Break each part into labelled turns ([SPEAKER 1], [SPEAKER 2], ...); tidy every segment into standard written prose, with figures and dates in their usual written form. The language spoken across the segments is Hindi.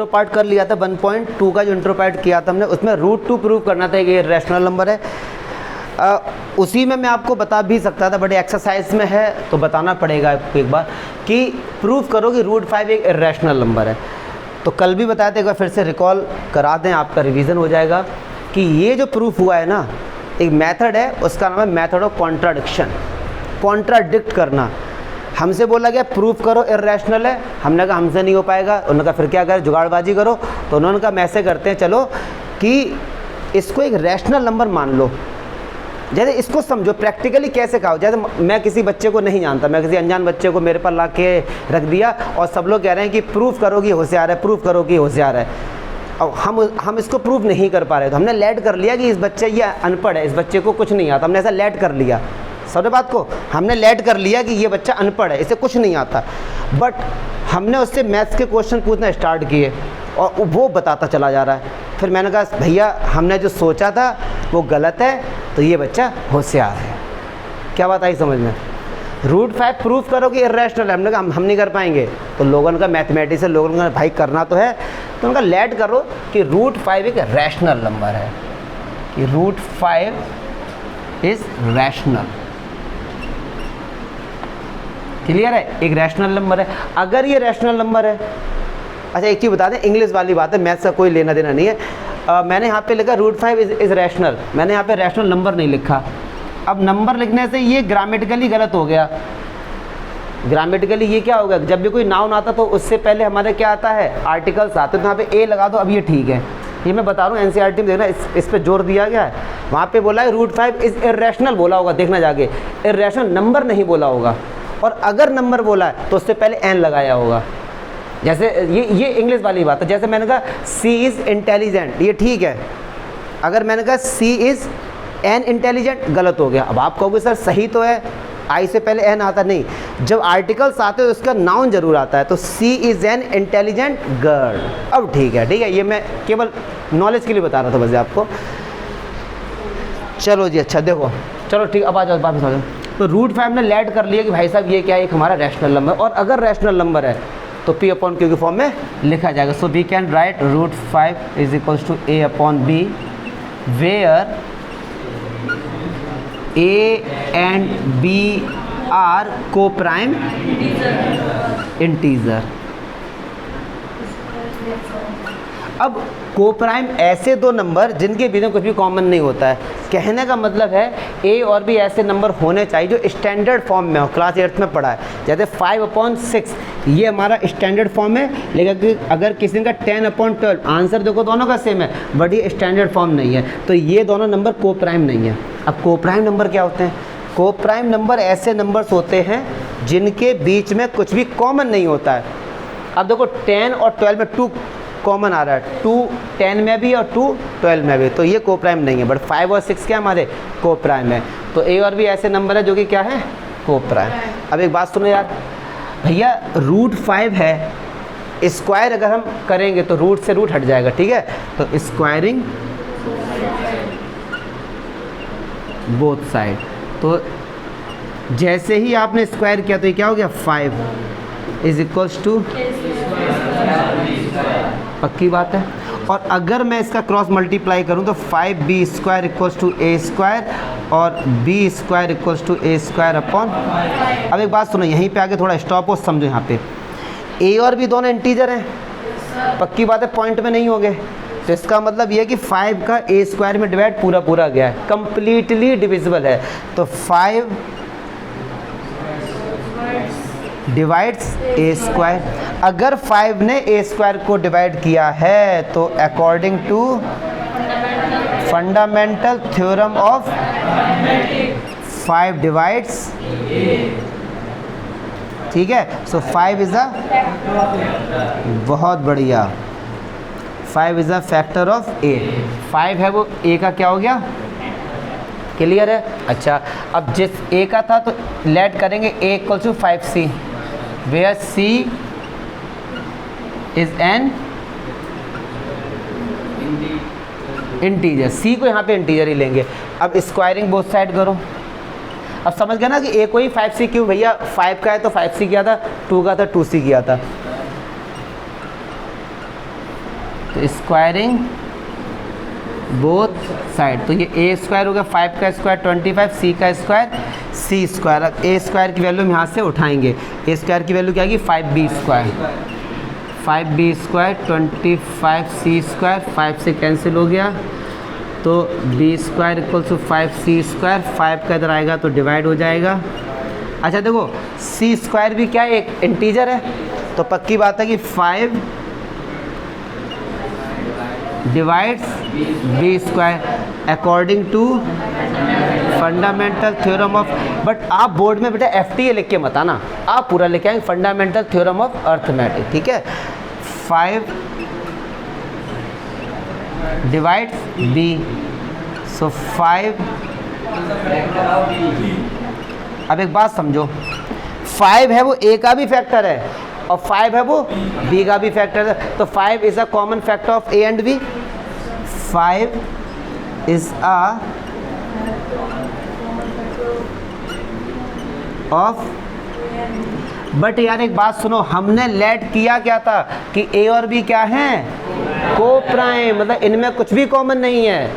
[SPEAKER 1] इंट्रो पार्ट कर लिया था, 1.2 का जो इंट्रो पार्ट किया था हमने, उसमें √2 प्रूव करना था कि ये रैशनल नंबर है। उसी में मैं आपको बता भी सकता था, बट एक्सरसाइज में है तो बताना पड़ेगा आपको एक बार कि प्रूव करो कि √5 एक इरेशनल नंबर है। तो कल भी बताया था, एक बार फिर से रिकॉल करा दें, आपका रिवीजन हो जाएगा कि ये जो प्रूफ हुआ है ना, एक मेथड है, उसका नाम है मेथड ऑफ कॉन्ट्राडिक्शन, कॉन्ट्राडिक्ट करना। हमसे बोला गया प्रूफ करो इरेशनल है, हमने कहा हमसे नहीं हो पाएगा। उन्होंने कहा फिर क्या करें, जुगाड़बाजी करो। तो उन्होंने कहा मैसे करते हैं, चलो कि इसको एक रैशनल नंबर मान लो। जैसे इसको समझो प्रैक्टिकली कैसे कहा, जैसे मैं किसी बच्चे को नहीं जानता, मैं किसी अनजान बच्चे को मेरे पर ला के रख दिया और सब लोग कह रहे हैं कि प्रूफ करो कि होशियार है, प्रूफ करो कि होशियार है। अब हम इसको प्रूफ नहीं कर पा रहे, तो हमने लेट कर लिया कि इस बच्चे ये अनपढ़ है, इस बच्चे को कुछ नहीं आता। हमने ऐसा लेट कर लिया, समझे बात को, हमने लेट कर लिया कि ये बच्चा अनपढ़ है, इसे कुछ नहीं आता। बट हमने उससे मैथ्स के क्वेश्चन पूछना स्टार्ट किए और वो बताता चला जा रहा है। फिर मैंने कहा भैया हमने जो सोचा था वो गलत है, तो ये बच्चा होशियार है। क्या बात आई समझ में? √5 प्रूफ करो कि इरेशनल है, हमने कहा हम नहीं कर पाएंगे। तो लोगों का मैथमेटिक्स है, लोगों का भाई करना तो है, तो उनका लेट करो कि √5 एक रैशनल नंबर है, कि √5 इज़ रैशनल। क्लियर है? एक रैशनल नंबर है। अगर ये रैशनल नंबर है, अच्छा एक चीज़ बता दें, इंग्लिश वाली बात है, मैथ्स का कोई लेना देना नहीं है। मैंने यहाँ पे लिखा √5 इज़ रैशनल, मैंने यहाँ पे रैशनल नंबर नहीं लिखा। अब नंबर लिखने से ये ग्रामेटिकली गलत हो गया। ग्रामेटिकली ये क्या होगा, जब भी कोई नाउन आता तो उससे पहले हमारे क्या आता है, आर्टिकल्स आते, तो यहाँ पे ए लगा दो। अब ये ठीक है, ये मैं बता रहा हूँ, एनसीईआरटी में देखना, इस पे जोर दिया गया है। वहाँ पे बोला है √5 इज़ इरेशनल बोला होगा, देखना जाके, इरेशनल नंबर नहीं बोला होगा। और अगर नंबर बोला है तो उससे पहले एन लगाया होगा। जैसे ये इंग्लिश वाली बात है। जैसे मैंने कहा सी इज़ इंटेलिजेंट, ये ठीक है। अगर मैंने कहा सी इज़ एन इंटेलिजेंट, गलत हो गया। अब आप कहोगे सर सही तो है, आई से पहले एन आता नहीं। जब आर्टिकल्स आते हैं तो उसका नाउन जरूर आता है। तो सी इज़ एन इंटेलिजेंट गर्ल, अब ठीक है, ठीक है। ये मैं केवल नॉलेज के लिए बता रहा था बस आपको। चलो जी, अच्छा देखो, चलो ठीक, अब आ जाओ वापस आ जाओ। तो √5 ने लेट कर लिया कि भाई साहब ये क्या है, एक हमारा रैशनल नंबर, और अगर रैशनल नंबर है तो P/Q की फॉर्म में लिखा जाएगा। So we can write √5 is equals to A/B, where A and B are co-prime integer. अब को-प्राइम ऐसे दो नंबर जिनके बीच में कुछ भी कॉमन नहीं होता है। कहने का मतलब है ए और बी ऐसे नंबर होने चाहिए जो स्टैंडर्ड फॉर्म में हो। क्लास 8th में पढ़ा है, जैसे 5/6 ये हमारा स्टैंडर्ड फॉर्म है। लेकिन अगर किसी का 10/12, आंसर देखो दोनों का सेम है, बट ये स्टैंडर्ड फॉर्म नहीं है, तो ये दोनों नंबर को-प्राइम नहीं है। अब को-प्राइम नंबर क्या होते हैं? को-प्राइम नंबर ऐसे नंबर्स होते हैं जिनके बीच में कुछ भी कॉमन नहीं होता है। अब देखो 10 और 12 में 2 कॉमन आ रहा है, 2 10 में भी और 2 12 में भी, तो ये को-प्राइम नहीं है। बट 5 और 6 क्या हमारे को-प्राइम है। तो ए और बी ऐसे नंबर है जो कि क्या है, को-प्राइम। अब एक बात सुनो यार भैया, √5 है, स्क्वायर अगर हम करेंगे तो रूट से रूट हट जाएगा, ठीक है। तो स्क्वायरिंग बोथ साइड, तो जैसे ही आपने स्क्वायर किया तो ये क्या हो गया, 5 इज इक्वल्स टू, पक्की बात है। और अगर मैं इसका क्रॉस मल्टीप्लाई करूं तो 5b² इक्वल्स टू a² और b² इक्वल्स टू a²/। अब एक बात सुनो, यहीं पे आगे थोड़ा स्टॉप हो, समझो। यहाँ पे a और b दोनों इंटीजर हैं, पक्की बात है, पॉइंट में नहीं हो गए। तो इसका मतलब ये है कि 5 का a² में डिवाइड पूरा गया है, कंप्लीटली डिविजिबल है। तो 5 डिवाइड्स a²। अगर 5 ने a² को डिवाइड किया है तो according to fundamental theorem of 5 divides, ठीक है। सो 5 इज अ, बहुत बढ़िया, 5 is a factor of a। 5 है वो a का क्या हो गया, क्लियर है। अच्छा, अब जिस a का था तो लेट करेंगे a equal to 5c, where c is an integer. c को यहाँ पे इंटीजर ही लेंगे। अब स्क्वायरिंग बोथ साइड करो। अब समझ गया ना कि a को ही 5c क्यों, भैया 5 का है तो 5c किया था, 2 का था 2c किया था। तो स्क्वायरिंग बोथ साइड, तो ये ए स्क्वायर हो गया 5 का स्क्वायर 25, सी का स्क्वायर सी स्क्वायर। अब ए स्क्वायर की वैल्यू हम यहाँ से उठाएंगे, ए स्क्वायर की वैल्यू क्या आएगी 5b स्क्वायर, 5b स्क्वायर 25 सी स्क्वायर, 5 से कैंसिल हो गया तो b square equal to 5c square, 5 का इधर आएगा तो डिवाइड हो जाएगा। अच्छा देखो c स्क्वायर भी क्या है, एक इंटीजर है, तो पक्की बात है कि 5 divides b square according to fundamental theorem of, but आप बोर्ड में बेटा FTA लिख के मत आना, आप पूरा लिख आएंगे फंडामेंटल थ्योरम ऑफ अर्थमेटिक, ठीक है। 5 डिवाइड्स b, सो 5, अब एक बात समझो, 5 है वो a का भी फैक्टर है और 5 है वो b का भी फैक्टर है, तो 5 is a common factor of a and b, 5 is a of, but यार एक बात सुनो, हमने लेट किया क्या था कि a और b क्या हैं, को प्राइम, मतलब इनमें कुछ भी कॉमन नहीं है,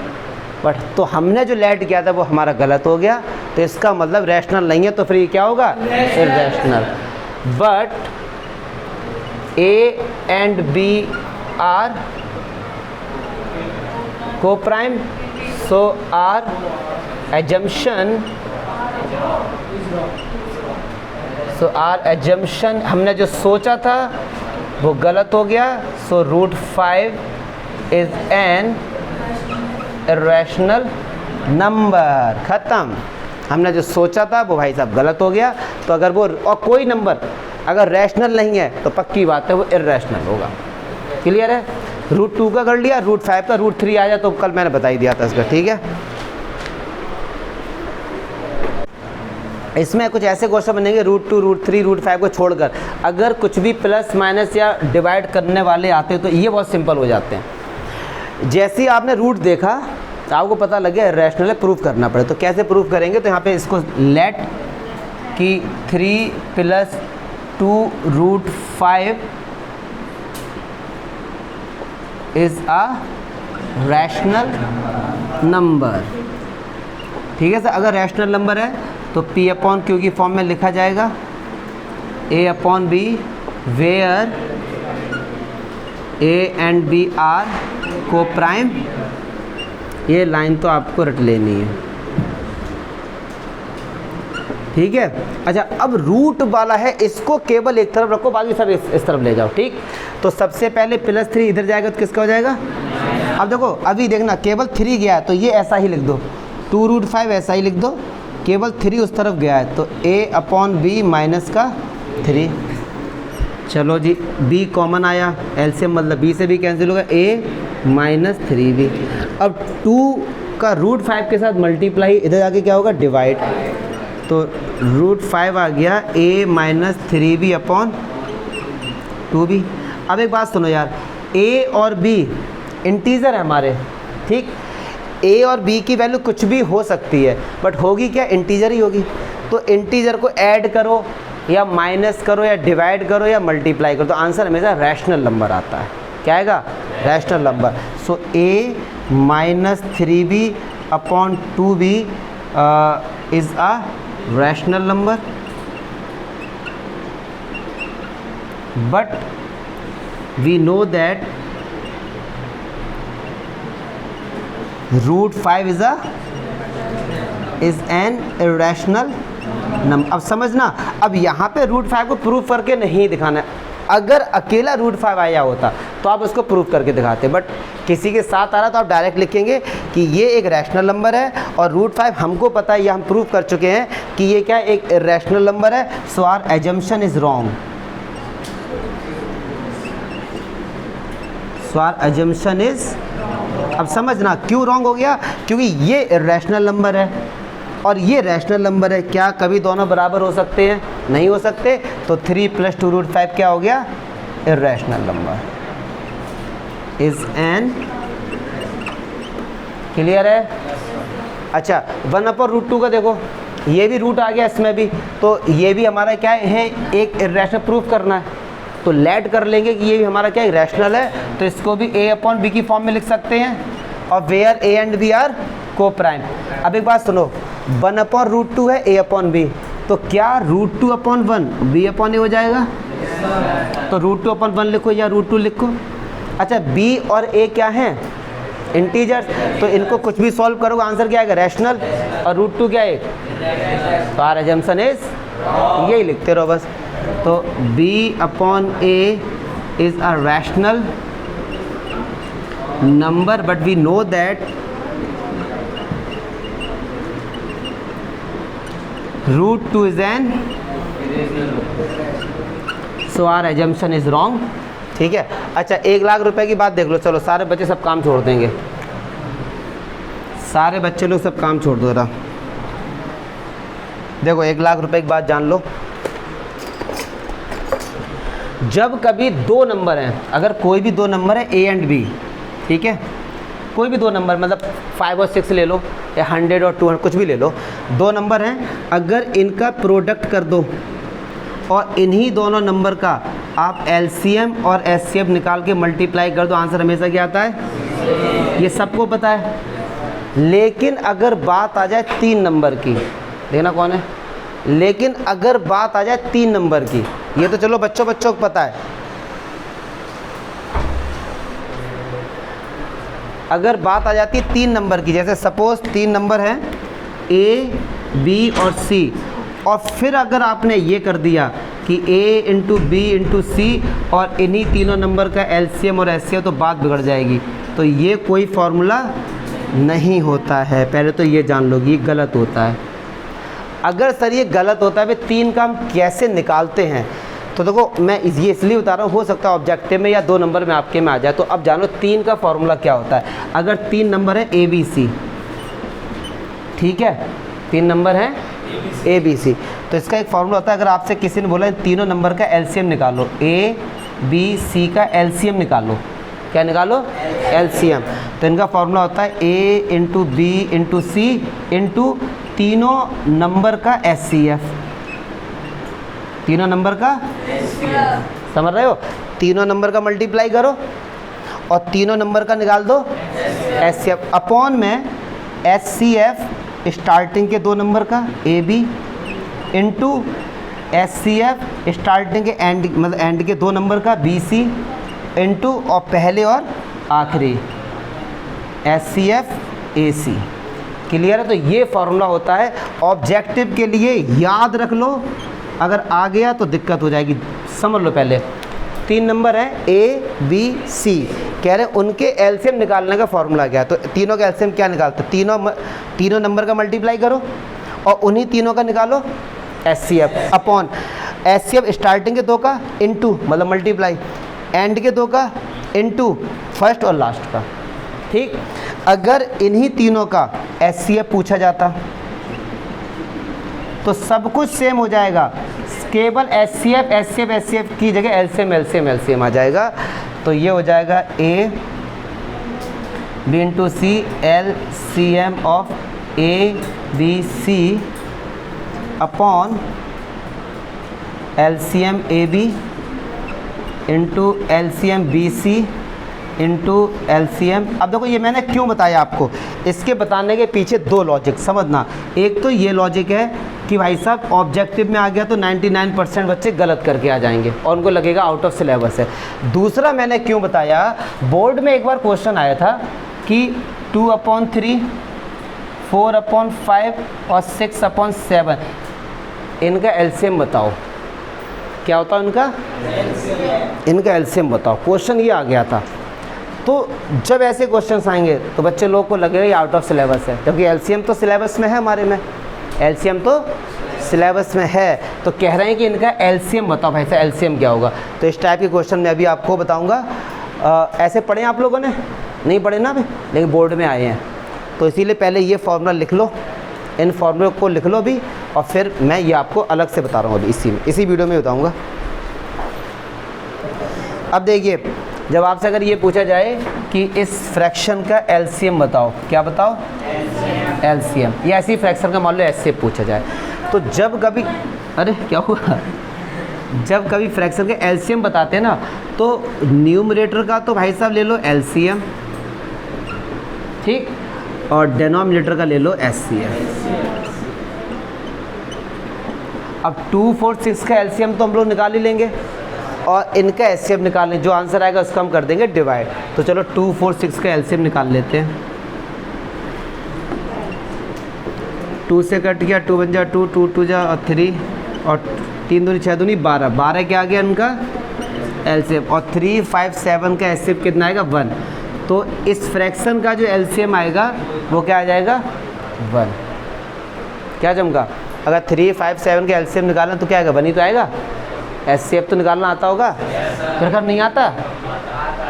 [SPEAKER 1] बट तो हमने जो लेट किया था वो हमारा गलत हो गया, तो इसका मतलब रैशनल नहीं है, तो फिर ये क्या होगा, irrational. But a and b are को prime, so our assumption, so our assumption, हमने जो सोचा था वो गलत हो गया, so √5 is an irrational number, ख़त्म। हमने जो सोचा था वो भाई साहब गलत हो गया, तो अगर वो और कोई नंबर अगर रैशनल नहीं है तो पक्की बात है वो इर्रेशनल होगा। क्लियर है? √2 का कर लिया, √5 का, √3 आ जाए तो कल मैंने बता ही दिया था इसका, ठीक है। इसमें कुछ ऐसे क्वेश्चन बनेंगे √2, √3, √5 को छोड़कर, अगर कुछ भी प्लस माइनस या डिवाइड करने वाले आते हैं तो ये बहुत सिंपल हो जाते हैं। जैसे ही आपने रूट देखा तो आपको पता लग गया रैशनल है, प्रूफ करना पड़े, तो कैसे प्रूफ करेंगे, तो यहाँ पे इसको लेट कि 3 + 2 √5 इज़ अ रैशनल नंबर, ठीक है सर। अगर रैशनल नंबर है तो P/Q की फॉर्म में लिखा जाएगा A/B, where A and B are को प्राइम, ये लाइन तो आपको रट लेनी है, ठीक है। अच्छा अब रूट वाला है, इसको केवल एक तरफ रखो, बाकी सब इस तरफ ले जाओ, ठीक। तो सबसे पहले +3 इधर जाएगा तो किसका हो जाएगा, अब देखो अभी देखना केवल 3 गया है तो ये ऐसा ही लिख दो, 2 √5 ऐसा ही लिख दो, केवल 3 उस तरफ गया है तो A/B -3। चलो जी B कॉमन आया, एलसीएम मतलब B से B कैंसिल होगा, A - 3B। अब 2 का √5 के साथ मल्टीप्लाई, इधर आके क्या होगा, डिवाइड, तो √5 आ गया A - 3B/2B। अब एक बात सुनो यार, A और B इंटीजर है हमारे, ठीक। A और B की वैल्यू कुछ भी हो सकती है, बट होगी क्या, इंटीजर ही होगी। तो इंटीजर को ऐड करो या माइनस करो या डिवाइड करो या मल्टीप्लाई करो, तो आंसर हमेशा रैशनल नंबर आता है। क्या आएगा, rational number. So A - 3B/2B is a rational number, but we know that √5 is an irrational number. अब समझना, अब यहाँ पे √5 को प्रूफ करके नहीं दिखाना है, अगर अकेला √5 आया होता तो आप उसको प्रूफ करके दिखाते, बट किसी के साथ आ रहा तो आप डायरेक्ट लिखेंगे कि ये एक रैशनल नंबर है और √5 हमको पता है, ये हम प्रूफ कर चुके हैं कि ये क्या एक इरेशनल नंबर है, so our assumption is wrong, so our assumption is, अब समझना क्यों रॉन्ग हो गया, क्योंकि ये इरेशनल नंबर है और ये रैशनल नंबर है, क्या कभी दोनों बराबर हो सकते हैं, नहीं हो सकते, तो 3 + 2 √5 क्या हो गया, irrational number, is an, clear है। अच्छा 1/√2 का देखो, ये भी रूट आ गया इसमें भी, तो ये भी हमारा क्या है, एक इरेशनल प्रूफ करना है, तो लेट कर लेंगे कि ये भी हमारा क्या है, रैशनल है, तो इसको भी a अपॉन बी की फॉर्म में लिख सकते हैं, और where a and b are को प्राइम। अब एक बात सुनो, 1 अपॉन रूट 2 है a अपॉन b, तो क्या root 2 upon 1 b upon a हो जाएगा? तो रूट 2 अपॉन 1 लिखो या रूट 2 लिखो। अच्छा, b और a क्या है? इंटीजर्स, तो इनको कुछ भी सॉल्व करोगे आंसर क्या आएगा? रैशनल। और रूट 2 क्या है? तो आर एजम्पशन इज, यही लिखते रहो बस। तो b upon a is a rational number, but we know that root 2 is an, so our assumption is wrong। ठीक है। अच्छा, 1 लाख रुपए की बात देख लो। चलो सारे बच्चे सब काम छोड़ देंगे, सारे बच्चे लोग सब काम छोड़ दो जरा। देखो 1 लाख रुपए की बात जान लो। जब कभी दो नंबर हैं, अगर कोई भी दो नंबर है a एंड b, ठीक है, कोई भी दो नंबर, मतलब 5 और 6 ले लो या 100 और 200, कुछ भी ले लो, दो नंबर हैं, अगर इनका प्रोडक्ट कर दो और इन्हीं दोनों नंबर का आप एलसीएम और एचसीएफ निकाल के मल्टीप्लाई कर दो, आंसर हमेशा क्या आता है? ये सबको पता है। लेकिन अगर बात आ जाए 3 नंबर की, देखना कौन है, लेकिन अगर बात आ जाए 3 नंबर की, ये तो चलो बच्चों को पता है, अगर बात आ जाती है 3 नंबर की, जैसे सपोज 3 नंबर हैं a, b और c, और फिर अगर आपने ये कर दिया कि a इंटू बी इंटू सी और इन्हीं तीनों नंबर का एलसीएम और एचसीएफ, तो बात बिगड़ जाएगी। तो ये कोई फॉर्मूला नहीं होता है, पहले तो ये जान लो, ये गलत होता है। अगर सर ये गलत होता है, फिर 3 का हम कैसे निकालते हैं? तो देखो मैं ये इसलिए बता रहा हूँ, हो सकता है ऑब्जेक्टिव में या 2 नंबर में आपके में आ जाए। तो अब जानो 3 का फॉर्मूला क्या होता है। अगर 3 नंबर है ए बी सी, ठीक है, 3 नंबर हैं ए बी सी, तो इसका एक फॉर्मूला होता है। अगर आपसे किसी ने बोला तीनों नंबर का एलसीएम निकालो, ए बी सी का एलसीएम निकालो, क्या निकालो? एलसीएम। तो इनका फॉर्मूला होता है ए इंटू बी इंटू सी इंटू तीनों नंबर का एचसीएफ, तीनों नंबर का, समझ रहे हो? तीनों नंबर का मल्टीप्लाई करो और तीनों नंबर का निकाल दो एचसीएफ, अपॉन में एचसीएफ स्टार्टिंग के 2 नंबर का a b into HCF starting के एंड, मतलब एंड के 2 नंबर का बी सी इंटू और पहले और आखिरी एचसीएफ ए सी। क्लियर है? तो ये फॉर्मूला होता है ऑब्जेक्टिव के लिए, याद रख लो, अगर आ गया तो दिक्कत हो जाएगी। समझ लो, पहले 3 नंबर हैं ए बी सी, कह रहे उनके एलसीएम निकालने का फॉर्मूला क्या है? तो तीनों का एलसीएम क्या निकालते? तीनों नंबर का मल्टीप्लाई करो और उन्हीं तीनों का निकालो एचसीएफ, अपॉन एचसीएफ स्टार्टिंग के 2 का इंटू, मतलब मल्टीप्लाई, एंड के 2 का इंटू फर्स्ट और लास्ट का। ठीक, अगर इन्हीं तीनों का एचसीएफ पूछा जाता तो सब कुछ सेम हो जाएगा, केवल एचसीएफ की जगह एलसीएम आ जाएगा। तो ये हो जाएगा a b into c LCM of a b c upon LCM a b into LCM b c into LCM. अब देखो ये मैंने क्यों बताया आपको, इसके बताने के पीछे 2 लॉजिक समझना। एक तो ये लॉजिक है कि भाई साहब ऑब्जेक्टिव में आ गया तो 99% बच्चे गलत करके आ जाएंगे और उनको लगेगा आउट ऑफ सिलेबस है। दूसरा मैंने क्यों बताया, बोर्ड में एक बार क्वेश्चन आया था कि 2/3, 4/5 और 6/7 इनका एलसीएम बताओ। क्या होता है इनका? इनका एलसीएम बताओ। क्वेश्चन ये आ गया था। तो जब ऐसे क्वेश्चंस आएंगे तो बच्चे लोग को लगेगा ये आउट ऑफ सिलेबस है, क्योंकि एलसीएम तो सिलेबस में है, हमारे में एलसीएम तो सिलेबस में है। तो कह रहे हैं कि इनका एलसीएम बताओ भाई साहब, एलसीएम क्या होगा। तो इस टाइप के क्वेश्चन मैं अभी आपको बताऊंगा। ऐसे पढ़े आप लोगों ने? नहीं पढ़े ना अभी, लेकिन बोर्ड में आए हैं, तो इसीलिए पहले ये फॉर्मूला लिख लो, इन फॉर्मूले को लिख लो भी, और फिर मैं ये आपको अलग से बता रहा हूँ अभी इसी वीडियो में बताऊँगा। अब देखिए, जब आपसे अगर ये पूछा जाए कि इस फ्रैक्शन का एलसीएम बताओ, क्या बताओ? एलसीएम। या ऐसी फ्रैक्शन का मान लो एचसीएफ पूछा जाए, तो जब कभी, अरे क्या हुआ, जब कभी फ्रैक्शन के एलसीएम बताते हैं ना, तो न्यूमरेटर का तो भाई साहब ले लो एलसीएम, ठीक, और डिनोमिनेटर का ले लो एचसीएफ। अब 2, 4, 6 का एलसीएम तो हम लोग निकाल ही लेंगे और इनका एचसीएफ निकाल लें, जो आंसर आएगा उसका हम कर देंगे डिवाइड। तो चलो 2, 4, 6 का एलसीएम निकाल लेते हैं। 2 से कट गया, 2 बन जा 2, 2 2 जा 3 और 3 दूनी 6 दूनी 12, 12 क्या आ गया उनका एलसीएम, और 3, 5, 7 का एचसीएफ कितना आएगा 1। तो इस फ्रैक्शन का जो एलसीएम आएगा वो क्या आ जाएगा 1। क्या जमका, अगर 3, 5, 7 का एलसीएम निकालना तो क्या आएगा 1 ही तो आएगा। एचसीएफ तो निकालना आता होगा, फिर अगर नहीं आता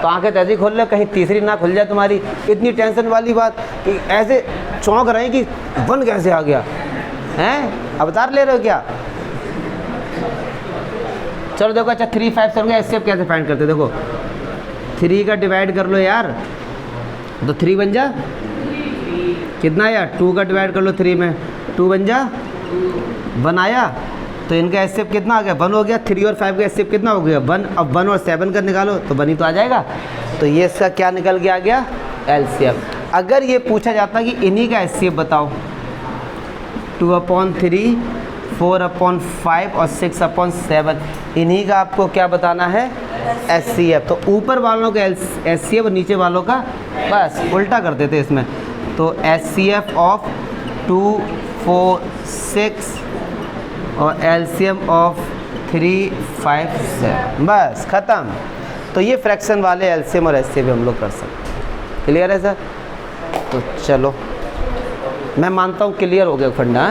[SPEAKER 1] तो आंखें तैसी खोल ले, कहीं तीसरी ना खुल जाए तुम्हारी। इतनी टेंशन वाली बात कि ऐसे चौंक रहे हैं कि 1 कैसे आ गया हैं, अवतार ले रहे हो क्या। चलो देखो, अच्छा 3, 5, 7 का एचसीएफ कैसे फाइंड करते, देखो 3 का डिवाइड कर लो यार, तो 3 बन जा कितना यार, 2 का डिवाइड कर लो 3 में, 2 बन जा 1 आया। तो इनका एचसीएफ कितना आ गया 1 हो गया। 3 और 5 का एचसीएफ कितना हो गया 1। अब 1 और 7 का निकालो तो 1 ही तो आ जाएगा। तो ये इसका क्या निकल के आ गया एलसीएफ। अगर ये पूछा जाता कि इन्हीं का एचसीएफ बताओ, 2/3, 4/5 और 6/7, इन्हीं का आपको क्या बताना है एचसीएफ। तो ऊपर वालों का एचसीएफ और नीचे वालों का बस उल्टा कर देते इसमें। तो एचसीएफ ऑफ 2, 4, 6 और एलसीएम ऑफ 3, 5, 7, बस ख़त्म। तो ये फ्रैक्शन वाले एलसीएम और एचसीएफ हम लोग कर सकते हैं। क्लियर है सर। तो चलो मैं मानता हूँ क्लियर हो गया फंडा।